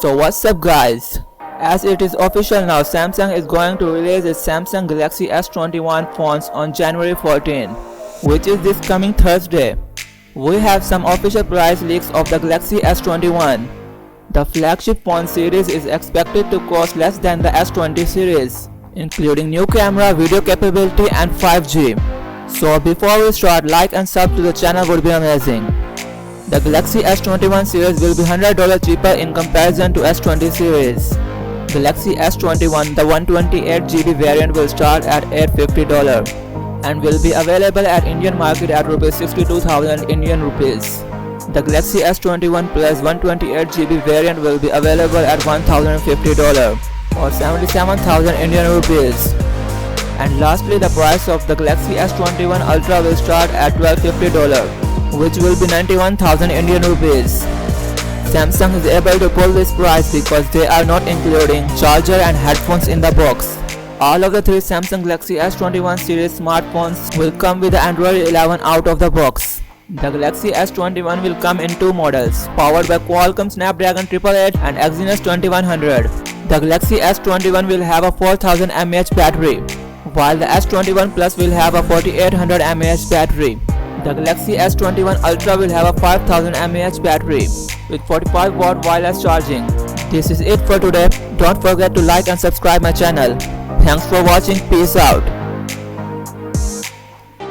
So what's up guys, as it is official now, Samsung is going to release its Samsung Galaxy S21 phones on January 14, which is this coming Thursday. We have some official price leaks of the Galaxy S21. The flagship phone series is expected to cost less than the S20 series, including new camera, video capability and 5G. So before we start, like and sub to the channel would be amazing. The Galaxy S21 series will be $100 cheaper in comparison to S20 series. Galaxy S21, the 128GB variant, will start at $850 and will be available at Indian market at Rs 62,000 Indian rupees. The Galaxy S21 Plus 128GB variant will be available at $1,050 or 77,000 Indian rupees. And lastly, the price of the Galaxy S21 Ultra will start at $1,250, which will be 91,000 Indian rupees. Samsung is able to pull this price because they are not including charger and headphones in the box. All of the three Samsung Galaxy S21 series smartphones will come with the Android 11 out of the box. The Galaxy S21 will come in two models, powered by Qualcomm Snapdragon 888 and Exynos 2100. The Galaxy S21 will have a 4000 mAh battery, while the S21 Plus will have a 4800 mAh battery. The Galaxy S21 Ultra will have a 5000 mAh battery with 45W wireless charging. This is it for today. Don't forget to like and subscribe my channel. Thanks for watching. Peace out.